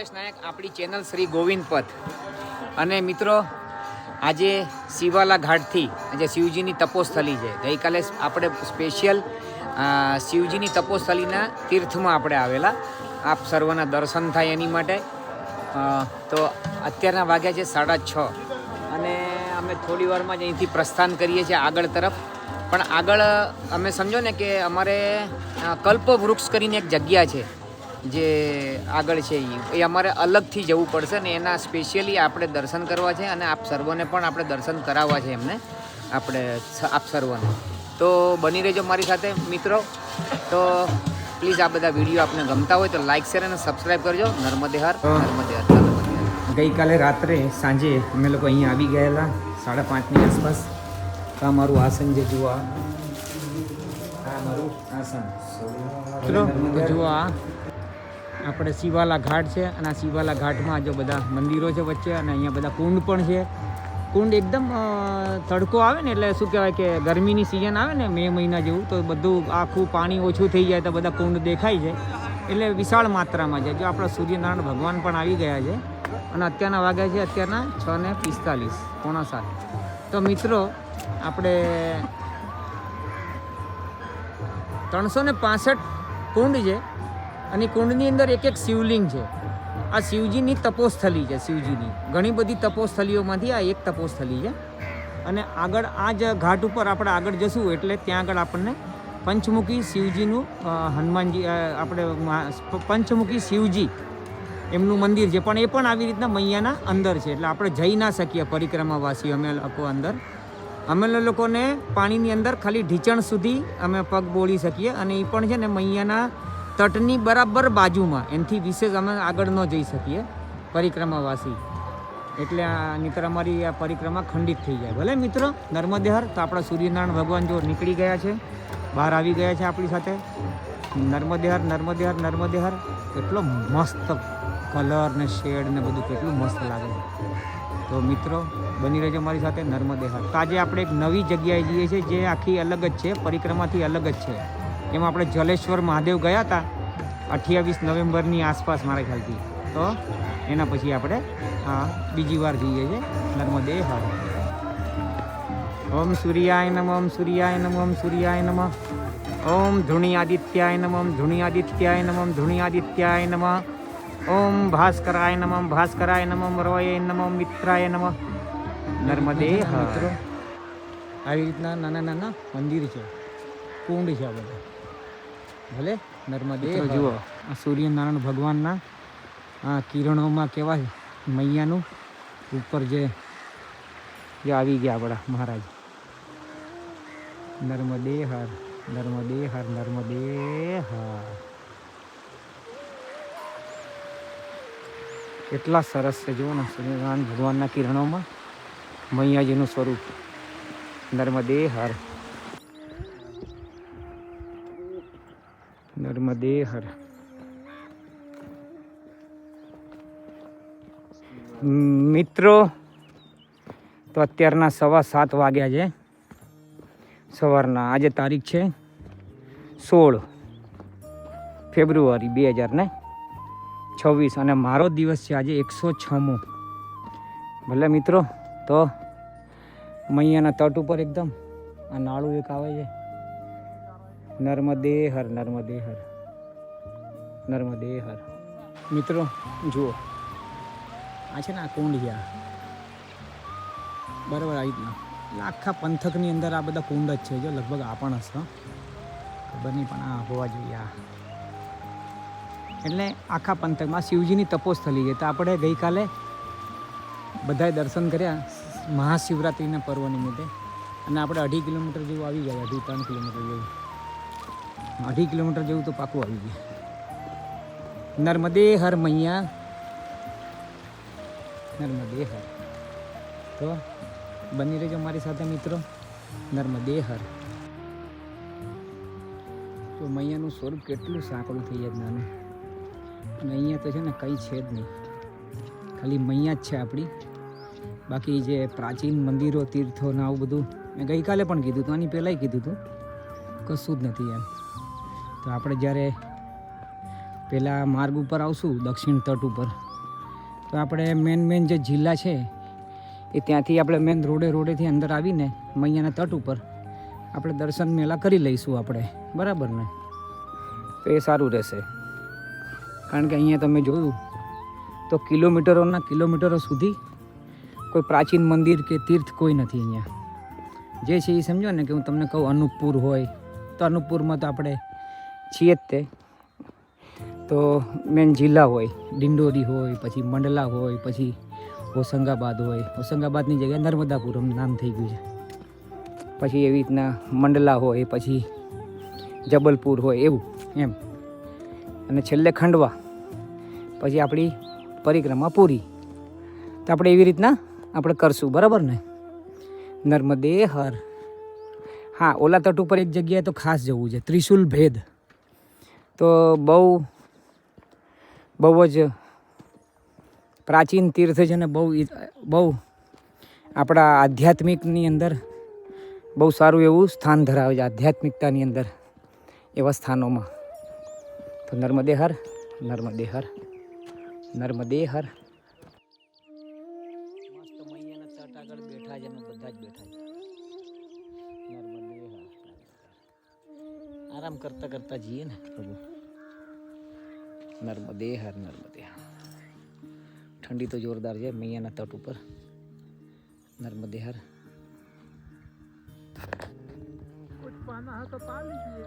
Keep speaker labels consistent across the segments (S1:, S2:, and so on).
S1: રમેશ નાયક, આપણી ચેનલ શ્રી ગોવિંદ પથ. અને મિત્રો, આજે શિવાલા ઘાટથી આજે શિવજીની તપોસ્થલી છે. ગઈકાલે આપણે સ્પેશિયલ શિવજીની તપોસ્થલીના તીર્થમાં આપણે આવેલા. આપ સર્વના દર્શન થાય એની માટે. તો અત્યારના વાગ્યા છે 6:30 અને અમે થોડી વારમાં જ અહીંથી પ્રસ્થાન કરીએ છીએ આગળ તરફ. પણ આગળ અમે સમજો ને કે અમારે કલ્પવૃક્ષ કરીને એક જગ્યા છે જે આગળ છે, એ અમારે અલગથી જવું પડશે ને એના સ્પેશિયલી આપણે દર્શન કરવા છે અને આપ સર્વને પણ આપણે દર્શન કરાવવા છે એમને, આપણે આપ સર્વને. તો બની રહેજો મારી સાથે મિત્રો. તો પ્લીઝ આ બધા વિડીયો આપને ગમતા હોય તો લાઇક શેર અને સબસ્ક્રાઈબ કરજો. નર્મદે હર, નર્મદે હર. ગઈકાલે રાત્રે સાંજે અમે લોકો અહીંયા આવી ગયેલા 5:30ની આસપાસ. તો અમારું આસન જે જુઓ, આ મારું આસન જુઓ. આપણે શિવાલા ઘાટ છે અને આ શિવાલા ઘાટમાં જો બધા મંદિરો છે વચ્ચે અને અહીંયા બધા કુંડ પણ છે. કુંડ એકદમ તડકો આવે ને એટલે શું કહેવાય કે ગરમીની સિઝન આવે ને મે મહિના જેવું, તો બધું આખું પાણી ઓછું થઈ જાય તો બધા કુંડ દેખાય છે. એટલે વિશાળ માત્રામાં છે. જો આપણા સૂર્યનારાયણ ભગવાન પણ આવી ગયા છે અને અત્યારના વાગ્યા છે અત્યારના 6:45, 6:45. તો મિત્રો આપણે 365 કુંડ છે અને કુંડની અંદર એક શિવલિંગ છે. આ શિવજીની તપોસ્થલી છે. શિવજીની ઘણી બધી તપોસ્થલીઓમાંથી આ એક તપોસ્થલી છે. અને આગળ આ જ ઘાટ ઉપર આપણે આગળ જશું એટલે ત્યાં આગળ આપણને પંચમુખી શિવજીનું હનુમાનજી આપણે પંચમુખી શિવજી એમનું મંદિર છે. પણ એ પણ આવી રીતના મૈયાના અંદર છે. એટલે આપણે જઈ ના શકીએ પરિક્રમાવાસી અમે લોકો અંદર. અમે લોકોને પાણીની અંદર ખાલી ઢીચણ સુધી અમે પગ બોળી શકીએ અને એ પણ છે ને મૈયાના તટની બરાબર બાજુમાં. એનાથી વિશેષ અમે આગળ ન જઈ શકીએ પરિક્રમાવાસી. એટલે નહીંતર અમારી આ પરિક્રમા ખંડિત થઈ જાય. ભલે મિત્રો નર્મદે હર. તો આપણા સૂર્યનારાયણ ભગવાન જો નીકળી ગયા છે, બહાર આવી ગયા છે આપણી સાથે. નર્મદે હર, નર્મદે હર, નર્મદે હર. કેટલો મસ્ત કલર ને શેડ ને બધું કેટલું મસ્ત લાગે છે. તો મિત્રો બની રહેજો મારી સાથે. નર્મદે હર. તો આજે આપણે એક નવી જગ્યાએ જઈએ છીએ જે આખી અલગ જ છે, પરિક્રમાથી અલગ જ છે. એમાં આપણે જલેશ્વર મહાદેવ ગયા હતા 28 નવેમ્બરની આસપાસ મારા ખ્યાલથી. તો એના પછી આપણે બીજી વાર જઈએ છીએ નર્મદે હર. ઓમ સૂર્યાય નમઃ, ઓમ સૂર્યાય નમઃ, ઓમ સૂર્યાય નમઃ. ઓમ ધૃણિયાદિત્યાય નમઃ, ઓમ ધૃણિયાદિત્યાય નમઃ, ઓમ ધૃણિયાદિત્યાય નમઃ. ઓમ ભાસ્કરાય નમઃ, ભાસ્કરાય નમઃ. રવયે નમઃ, મિત્રાય નમઃ. નર્મદે હર. આવી રીતના નાના નાના મંદિર છે, કુંડ છે આ બધા. ભલે નર્મદે જુઓ. આ સૂર્યનારાયણ ભગવાનના કિરણોમાં કેવા મૈયાનું ઉપર જે આવી ગયા આપણા મહારાજ. નર્મદે હર, નર્મદે હર, નર્મદે હર. કેટલા સરસ છે જુઓ ને સૂર્યનારાયણ ભગવાનના કિરણોમાં મૈયાજીનું સ્વરૂપ. નર્મદે હર, નર્મદે હર. મિત્રો તો અત્યારના 7:15 વાગ્યા છે સવારના. આજે તારીખ છે 16 ફેબ્રુઆરી 2026 અને મારો દિવસ છે આજે 106મો. ભલે મિત્રો. તો મૈયાના તટ ઉપર એકદમ આ નાળું એક આવે છે. નર્મદે હર, નર્મદે હર, નર્મદે હર. મિત્રો જુઓ, આ છે ને આ કુંડ છે બરાબર. આવી રીતના આખા પંથકની અંદર આ બધા કુંડ જ છે. જો લગભગ આ પણ હશે, ખબર નહીં પણ આ હોવા જોઈએ. આ એટલે આખા પંથકમાં શિવજીની તપોસ્થલી છે. તો આપણે ગઈકાલે બધાએ દર્શન કર્યા મહાશિવરાત્રિના પર્વ નિમિત્તે. અને આપણે 2.5 કિલોમીટર જેવું આવી ગયા, 2.5-3 કિલોમીટર જેવું, 2.5 કિલોમીટર જેવું તો પાકું આવી ગયા. નર્મદે હર મૈયા, નર્મદે હર. તો બની રહેજો મારી સાથે મિત્રો. નર્મદે હર. તો મૈયાનું સ્વરૂપ કેટલું સાંકડું થઈ જાય નાનું. અને અહીંયા તો છે ને કંઈ છે જ નહીં, ખાલી મૈયા જ છે આપણી. બાકી જે પ્રાચીન મંદિરો, તીર્થો ને આવું બધું મેં ગઈકાલે પણ કીધું હતું, આની પહેલાંય કીધું હતું, કશું જ નથી એમ. તો આપણે જ્યારે પહેલાં માર્ગ ઉપર આવશું દક્ષિણ તટ ઉપર તો આપણે મેન જે જિલ્લા છે એ ત્યાંથી આપણે મેન રોડેથી અંદર આવીને મૈયાના તટ ઉપર આપણે દર્શન મેળા કરી લઈશું આપણે, બરાબર ને? તો એ સારું રહેશે, કારણ કે અહીંયા તમે જોયું તો કિલોમીટરો સુધી કોઈ પ્રાચીન મંદિર કે તીર્થ કોઈ નથી અહીંયા. જે છે એ સમજો ને કે હું તમને કહું અનુપપુર હોય તો અનુપપુરમાં તો આપણે છીએ જ તે. તો મેન જિલ્લા હોય ડિંડોરી હોય, પછી મંડલા હોય, પછી હોશંગાબાદ હોય. હોશંગાબાદની જગ્યાએ નર્મદાપુરમ નામ થઈ ગયું છે. પછી એવી રીતના મંડલા હોય, પછી જબલપુર હોય, એવું એમ. અને છેલ્લે ખંડવા, પછી આપણી પરિક્રમા પૂરી. તો આપણે એવી રીતના આપણે કરશું, બરાબર ને? નર્મદે હર. હા, ઓલા તટ ઉપર એક જગ્યાએ તો ખાસ જવું છે, ત્રિશુલ ભેદ. તો બહુ જ પ્રાચીન તીર્થ છે ને બહુ આપણા આધ્યાત્મિકની અંદર બહુ સારું એવું સ્થાન ધરાવે છે, આધ્યાત્મિકતાની અંદર એવા સ્થાનોમાં. તો નર્મદે હર, નર્મદે હર, નર્મદે હર. મસ્ત મૈયાના તટ આગળ બેઠા છે, બધા જ બેઠા છે. નર્મદે હર. આરામ કરતા જઈએ ને પ્રભુ. નર્મદે હર, નર્મદે હર. ઠંડી તો જોરદાર છે મૈયાના તટ ઉપર. નર્મદે હર. कुछ पाना है तो पा लीजिए.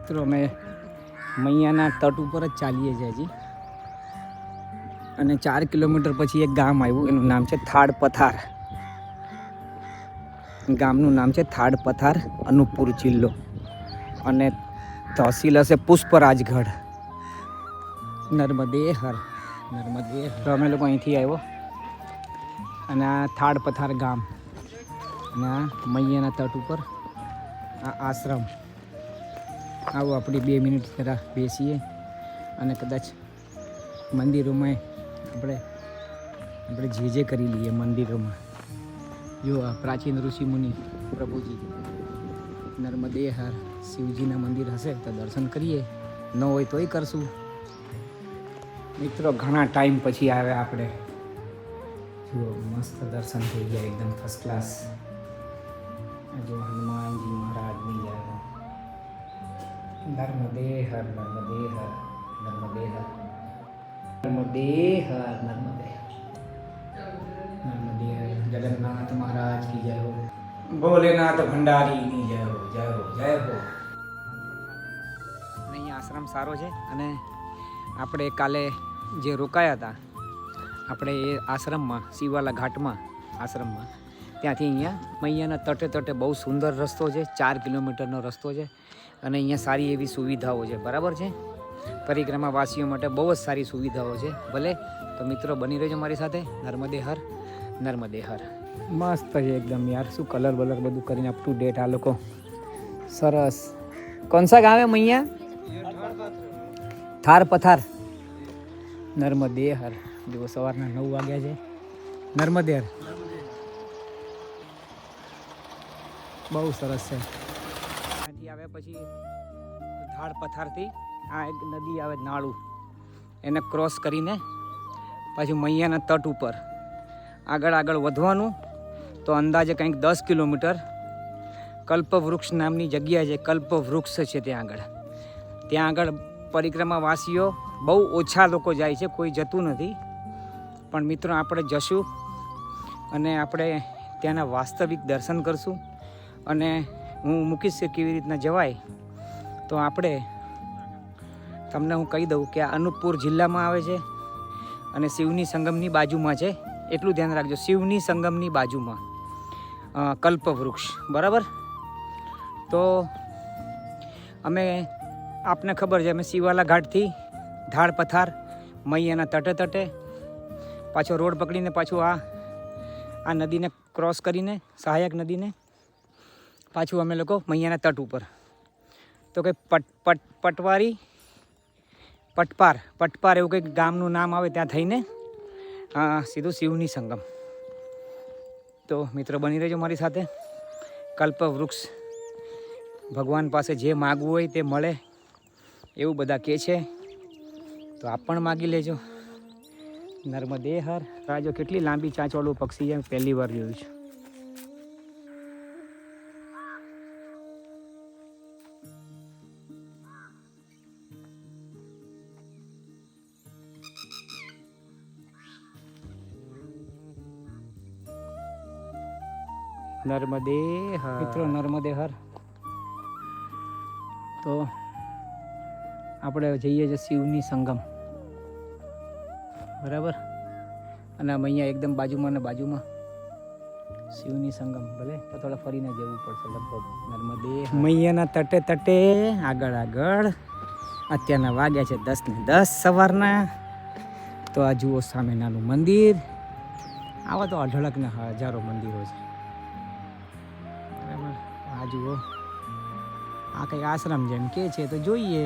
S1: મિત્રો અમે મૈયાના તટ ઉપર જ ચાલીએ છીએ હજી. અને 4 કિલોમીટર પછી એક ગામ આવ્યું, એનું નામ છે થાડ પથાર. ગામનું નામ છે થાડ પથાર, અનુપપુર જિલ્લો. અને તહસીલ હશે પુષ્પરાજગઢ. નર્મદે હર, નર્મદે હર. તો અમે લોકો અહીંથી આવ્યો અને આ થાડ પથાર ગામ અને આ મૈયાના તટ ઉપર આ આશ્રમ. આવો આપણી 2 મિનિટ જરા બેસીએ અને કદાચ મંદિરોમાં આપણે જે કરી લઈએ મંદિરોમાં. જો આ પ્રાચીન ઋષિમુનિ પ્રભુજી. નર્મદે હર. શિવજીના મંદિર હશે તો દર્શન કરીએ, ન હોય તોય કરશું. મિત્રો ઘણા ટાઈમ પછી આવ્યા આપણે. જો મસ્ત દર્શન થઈ ગયા, એકદમ ફર્સ્ટ ક્લાસ. જો હનુમાનજી મહારાજની જય. નર્મદે હર, નર્મદે હર, નર્મદે હર, નર્મદે હર, નર્મદે નર્મદે હર. જગન્નાથ મહારાજ કી જય હો. ભોલેનાથ ભંડારીની જય હો, જય હો, જય હો. અહીંયા આશ્રમ સારો છે અને આપણે કાલે જે રોકાયા હતા આપણે એ આશ્રમમાં, શિવાલા ઘાટમાં આશ્રમમાં, ત્યાંથી અહીંયા મૈયાના તટે બહુ સુંદર રસ્તો છે. 4 કિલોમીટરનો રસ્તો છે અને અહીંયા સારી એવી સુવિધાઓ છે, બરાબર છે? પરિક્રમા વાસીઓ માટે બહુ જ સારી સુવિધાઓ છે. ભલે તો મિત્રો બની રહેજો મારી સાથે. નર્મદે હર, નર્મદે હર. મસ્ત છે એકદમ યાર. શું કલર બલર બધું કરીને અપ ટુ ડેટ આ લોકો. સરસ. કોણ સા ગામ હે મૈયા? થાર પથાર. નર્મદે હર. જો સવારના 9 વાગ્યા છે. નર્મદે હર. બહુ સરસ છે. ત્યાંથી આવ્યા પછી થાળ પથારથી આ એક નદી આવે નાળું, એને ક્રોસ કરીને પાછું મૈયાના તટ ઉપર આગળ વધવાનું. તો અંદાજે કંઈક 10 કિલોમીટર કલ્પવૃક્ષ નામની જગ્યા છે. કલ્પવૃક્ષ છે ત્યાં આગળ પરિક્રમાવાસીઓ બહુ ઓછા લોકો જાય છે, કોઈ જતું નથી. પણ મિત્રો આપણે જશું અને આપણે ત્યાંના વાસ્તવિક દર્શન કરશું. અને હું મૂકીશ કે કેવી રીતના જવાય. તો આપણે તમને હું કહી દઉં કે આ અનુપપુર જિલ્લામાં આવે છે અને શિવની સંગમની બાજુમાં છે. એટલું ધ્યાન રાખજો, શિવની સંગમની બાજુમાં કલ્પવૃક્ષ, બરાબર? તો અમે, આપને ખબર છે, અમે શિવાલા ઘાટથી થાડ પથાર મૈયાના તટે પાછો રોડ પકડીને પાછું આ નદીને ક્રોસ કરીને, સહાયક નદીને, પાછું અમે લોકો મૈયાના તટ ઉપર. તો કંઈ પટપાર એવું કંઈક ગામનું નામ આવે ત્યાં થઈને હા, સીધું શિવની સંગમ. તો મિત્રો બની રહેજો મારી સાથે. કલ્પવૃક્ષ ભગવાન પાસે જે માગવું હોય તે મળે એવું બધા કહે છે, તો આપ પણ માગી લેજો. નર્મદે હર. આ જો કેટલી લાંબી ચાંચવાળું પક્ષી છે, પહેલી વાર જોયું છે. નર્મદે હર મિત્રો, નર્મદે હર. તો આપણે જઈએ છીએ શિવની સંગમ, બરાબર. અને આમ અહીંયા એકદમ બાજુમાં ને બાજુમાં શિવની સંગમ. ભલે તો થોડા ફરીને જવું પડશે લગભગ. નર્મદે મૈયાના તટે તટે આગળ આગળ. અત્યારના વાગ્યા છે 10:10 સવારના. તો આ જુઓ સામે નાનું મંદિર. આવા તો અઢળકના હજારો મંદિરો છે, બરાબર. આ જુઓ, આ કંઈક આશ્રમ જેમ કે છે, તો જોઈએ.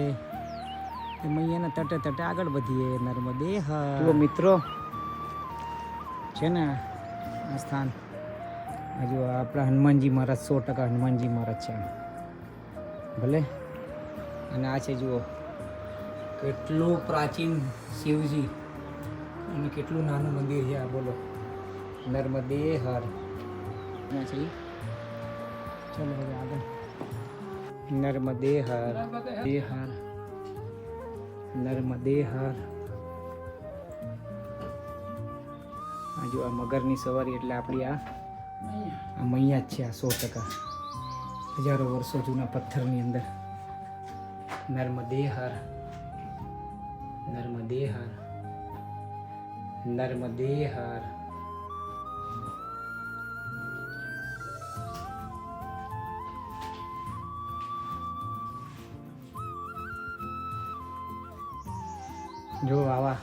S1: મૈયાના તટે તટે આગળ વધીએ. નર્મદે હર. મિત્રો છે ને આ સ્થાન, હજુ આપણા હનુમાનજી મહારાજ 100% હનુમાનજી મહારાજ છે, ભલે. અને આ છે જુઓ કેટલું પ્રાચીન શિવજી અને કેટલું નાનું મંદિર છે આ, બોલો. નર્મદે હર. ચલો હવે આગળ. નર્મદે હર, દે હર, નર્મદે હર. આ જો આ મગરની સવારી એટલે આપણી આ મૈયા જ છે. આ 100% હજારો વર્ષો જૂના પથ્થરની અંદર. નર્મદે હર, નર્મદે હર, નર્મદે હર. જો આવા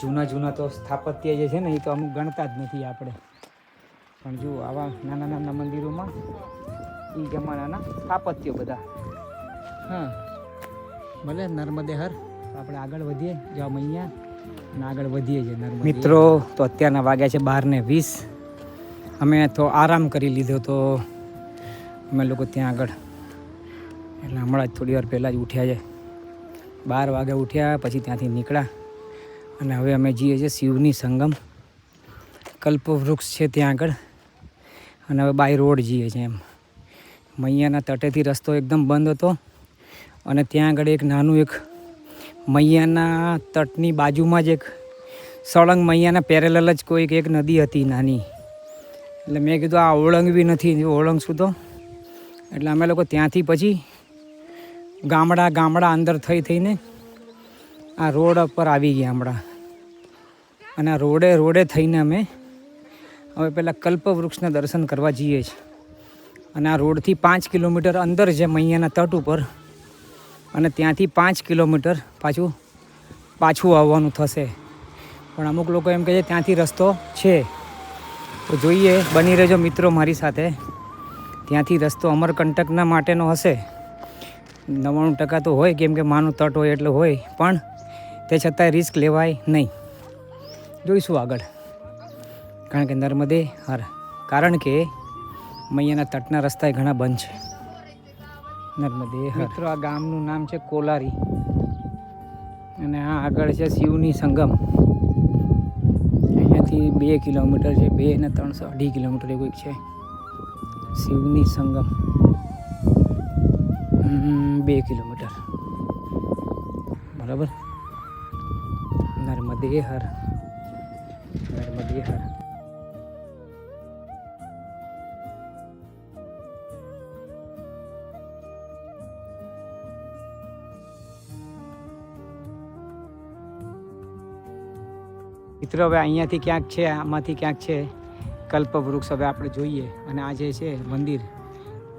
S1: જૂના તો સ્થાપત્ય જે છે ને, એ તો અમુક ગણતા જ નથી આપણે. પણ જુઓ આવા નાના નાના મંદિરોમાં એ જમાનાના સ્થાપત્યો બધા. હા, ભલે. નર્મદે હર. આપણે આગળ વધીએ. જાઓ મૈયા, અને આગળ વધીએ છીએ નર્મદે. મિત્રો, તો અત્યારના વાગ્યા છે 12:20. અમે તો આરામ કરી લીધો, તો અમે લોકો ત્યાં આગળ એટલે હમણાં જ થોડી વાર પહેલાં જ ઉઠ્યા છે. 12 વાગે ઉઠ્યા, પછી ત્યાંથી નીકળ્યા. અને હવે અમે જઈએ છીએ શિવની સંગમ. કલ્પવૃક્ષ છે ત્યાં આગળ. અને હવે બાય રોડ જઈએ છીએ. એમ મૈયાના તટેથી રસ્તો એકદમ બંધ હતો, અને ત્યાં આગળ એક નાનું એક મૈયાના તટની બાજુમાં જ એક સળંગ મૈયાના પેરેલલ જ કોઈક એક નદી હતી નાની. એટલે મેં કીધું આ ઓળંગવી નથી, ઓળંગશું તો. એટલે અમે લોકો ત્યાંથી પછી ગામડા અંદર થઈને આ રોડ પર આવી ગયા હમણાં. અને આ રોડે થઈને અમે હવે પહેલાં કલ્પવૃક્ષના દર્શન કરવા જઈએ છીએ. અને આ રોડથી 5 કિલોમીટર અંદર છે મૈયાના તટ ઉપર. અને ત્યાંથી 5 કિલોમીટર પાછું આવવાનું થશે. પણ અમુક લોકો એમ કહે છે ત્યાંથી રસ્તો છે, તો જોઈએ. બની રહેજો મિત્રો મારી સાથે. ત્યાંથી રસ્તો અમરકંટકના માટેનો હશે. 99% તો હોય, કેમ કે માનું તટ હોય એટલે હોય. પણ તે છતાંય રિસ્ક લેવાય નહીં. જોઈશું આગળ. કારણ કે નર્મદે હર, કારણ કે મૈયાના તટના રસ્તા ઘણા બંધ છે. નર્મદે હર. મિત્રો, આ ગામનું નામ છે કોલારી. અને આ આગળ છે શિવની સંગમ. અહીંયાથી 2 કિલોમીટર છે. 2 ને 3.5 કિલોમીટર એવું છે શિવની સંગમ. 2 કિલોમીટર, બરાબર. નર્મદે હર, નર્મદે હર. મિત્રો, હવે અહીંયાથી ક્યાંક છે, આમાંથી ક્યાંક છે કલ્પવૃક્ષ. હવે આપણે જોઈએ. અને આ જે છે મંદિર,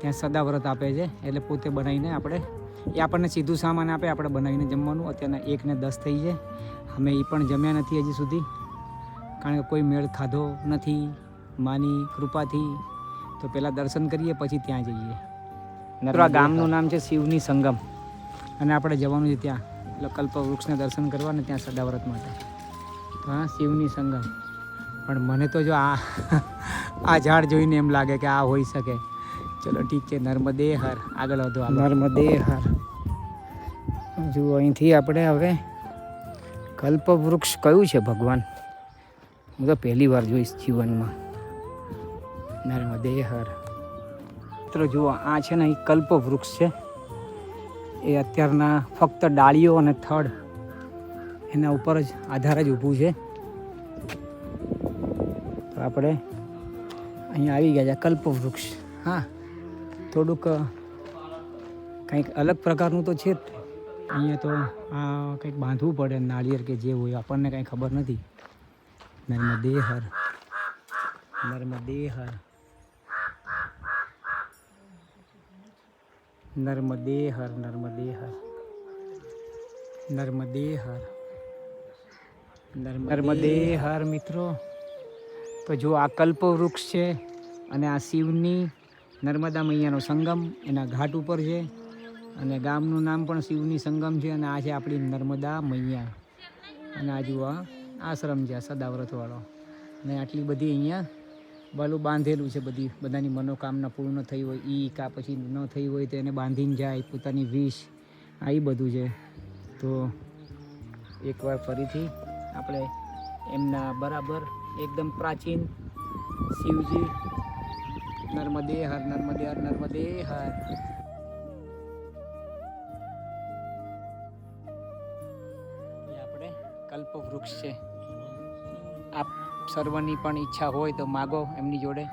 S1: ત્યાં સદાવ્રત આપે છે. એટલે પોતે બનાવીને આપણે, એ આપણને સીધું સામાન આપે, આપણે બનાવીને જમવાનું. અત્યારના 1:10 થઈ છે. અમે એ પણ જમ્યા નથી હજી સુધી, કારણ કે કોઈ મેળ ખાધો નથી માની કૃપાથી. તો પહેલાં દર્શન કરીએ, પછી ત્યાં જઈએ. આ ગામનું નામ છે શિવની સંગમ. અને આપણે જવાનું છે ત્યાં, એટલે કલ્પવૃક્ષના દર્શન કરવા ને ત્યાં સદાવ્રત માટે. હા, શિવની સંગમ. પણ મને તો જો આ ઝાડ જોઈને એમ લાગે કે આ હોઈ શકે. ચલો ઠીક છે, નર્મદે હર. આગળ વધો. નર્મદે હર. જુઓ અહીંથી આપણે હવે કલ્પવૃક્ષ કયું છે ભગવાન, હું તો પહેલી વાર જોઈશ જીવનમાં. નર્મદે હર. મિત્રો જુઓ, આ છે ને એ કલ્પવૃક્ષ છે. એ અત્યારના ફક્ત ડાળીઓ અને થડ એના ઉપર જ આધાર જ ઊભું છે. તો આપણે અહીંયા આવી ગયા છે કલ્પવૃક્ષ. હા, થોડુંક કંઈક અલગ પ્રકારનું તો છે જ. અહીંયા તો આ કંઈક બાંધવું પડે નાળિયેર કે જે હોય, આપણને કંઈ ખબર નથી. નર્મદે હર. નર્મદે હર. નર્મદે હર. નર્મદે હર. નર્મદે હર. નર્મદે હર. મિત્રો તો જો આ કલ્પવૃક્ષ છે અને આ શિવની નર્મદા મૈયાનો સંગમ એના ઘાટ ઉપર છે. અને ગામનું નામ પણ શિવની સંગમ છે. અને આ છે આપણી નર્મદા મૈયા. અને આ જુઓ આશ્રમ છે સદાવ્રતવાળો. અને આટલી બધી અહીંયા બાલું બાંધેલું છે. બધાની મનોકામના પૂર્ણ થઈ હોય એ, કાં પછી ન થઈ હોય તો એને બાંધીને જાય, પોતાની વિશ, આ એ બધું છે. તો એકવાર ફરીથી આપણે એમના બરાબર એકદમ પ્રાચીન શિવજી. નર્મદે હર. નર્મદે હર. નર્મદે હર. આપણે કલ્પવૃક્ષ છે. આપ સર્વની પણ ઈચ્છા હોય તો માગો એમની જોડે.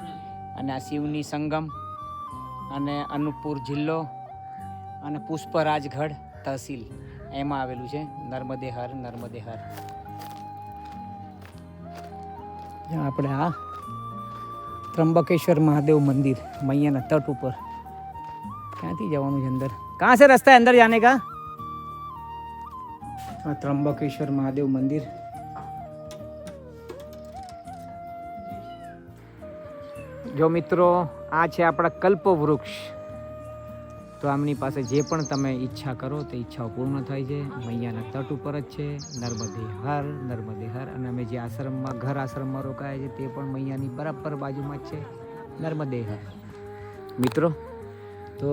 S1: અને આ શિવની સંગમ અને અનુપપુર જિલ્લો અને પુષ્પરાજગઢ તહસીલ એમાં આવેલું છે. નર્મદે હર. નર્મદે હર. આપણે આ ત્રંબકેશ્વર મહાદેવ મંદિર મૈયાના તટ ઉપર. ક્યાંથી જવાનું છે અંદર? કहाँ से रास्ता है अंदर जाने का? ત્રંબકેશ્વર મહાદેવ મંદિર. જો મિત્રો, આ છે આપણા કલ્પવૃક્ષ. તો આમની પાસે જે પણ તમે ઈચ્છા કરો તે ઈચ્છાઓ પૂર્ણ થાય છે. મૈયાના તટ ઉપર જ છે. નર્મદે હર. નર્મદે હર. અને અમે જે આશ્રમમાં ઘર આશ્રમમાં રોકાયા છે તે પણ મૈયાની બરાબર બાજુમાં જ છે. નર્મદે હર. મિત્રો તો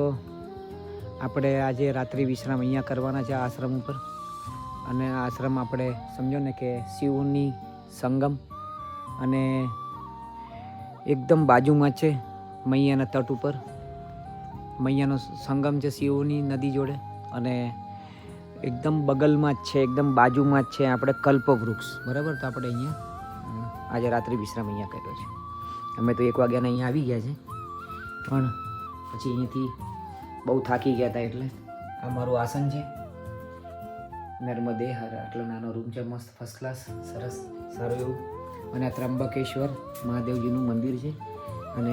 S1: આપણે આજે રાત્રિ વિશ્રામ અહીંયા કરવાના છે આ આશ્રમ ઉપર. અને આ આશ્રમ આપણે સમજો ને કે શિવની સંગમ અને એકદમ બાજુમાં છે મૈયાના તટ ઉપર. મૈયાનો સંગમ છે શિવની નદી જોડે અને એકદમ બગલમાં જ છે, એકદમ બાજુમાં જ છે આપણે કલ્પવૃક્ષ. બરાબર. તો આપણે અહીંયા આજે રાત્રિ વિશ્રામ અહીંયા કર્યો છે. અમે તો 1 વાગ્યાના અહીંયા આવી ગયા છે, પણ પછી અહીંયાથી બહુ થાકી ગયા હતા એટલે આ મારું આસન છે. નર્મદે હર. આટલો નાનો રૂમ છે, મસ્ત ફર્સ્ટ ક્લાસ, સરસ સારું એવું. અને આ ત્રંબકેશ્વર મહાદેવજીનું મંદિર છે. અને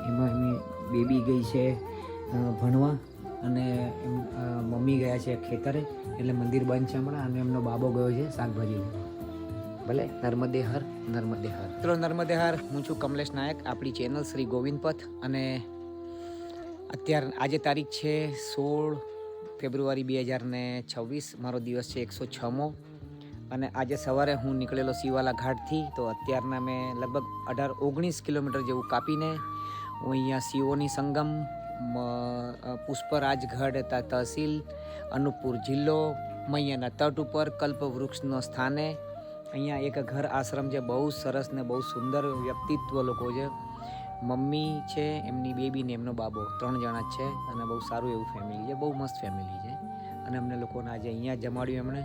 S1: એમાં એમની બેબી ગઈ છે ભણવા અને મમ્મી ગયા છે ખેતરે, એટલે મંદિર બંધ છે હમણાં. અને એમનો બાબો ગયો છે શાકભાજી. ભલે. નર્મદે હર. નર્મદે હર. મિત્રો નર્મદે હર. હું છું કમલેશ નાયક, આપણી ચેનલ શ્રી ગોવિંદ પથ. અને આજે તારીખ છે 16 ફેબ્રુઆરી 2026. મારો દિવસ છે 106મો. અને આજે સવારે હું નીકળેલો શિવાલા ઘાટથી. તો અત્યારના મેં લગભગ 18-19 કિલોમીટર જેવું કાપીને હું અહીંયા શિવોની સંગમ, પુષ્પરાજગઢ તહસીલ, અનુપપુર જિલ્લો, મૈયાના તટ ઉપર કલ્પવૃક્ષનો સ્થાને અહીંયા એક ઘર આશ્રમ છે. બહુ સરસ ને બહુ સુંદર વ્યક્તિત્વ લોકો છે. મમ્મી છે, એમની બેબી ને એમનો બાબો, 3 જણા જ છે. અને બહુ સારું એવું ફેમિલી છે, બહુ મસ્ત ફેમિલી છે. અને અમને લોકોને આજે અહીંયા જમાડ્યું એમણે,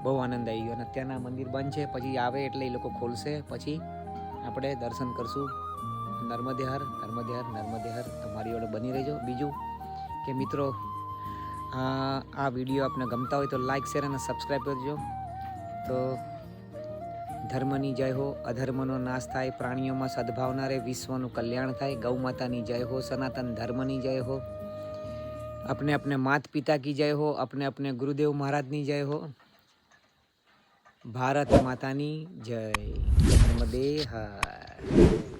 S1: બહુ આનંદ આવી ગયો. અને અત્યારના મંદિર બંધ છે, પછી આવે એટલે એ લોકો ખોલશે, પછી આપણે દર્શન કરશું. નર્મદે હર. નર્મદે હર. નર્મદે હર. તમારી જોડે બની રહેજો. બીજું કે મિત્રો, આ વિડીયો આપને ગમતા હોય તો લાઈક, શેર અને સબસ્ક્રાઈબ કરજો. તો ધર્મની જય હો, અધર્મનો નાશ થાય, પ્રાણીઓમાં સદભાવના રહે, વિશ્વનું કલ્યાણ થાય. ગૌ માતાની જય હો, સનાતન ધર્મની જય હો, अपने माता पिता की जय हो, अपने गुरुदेव महाराज ની जय हो, भारत माता ની जय. नर्मदे हर.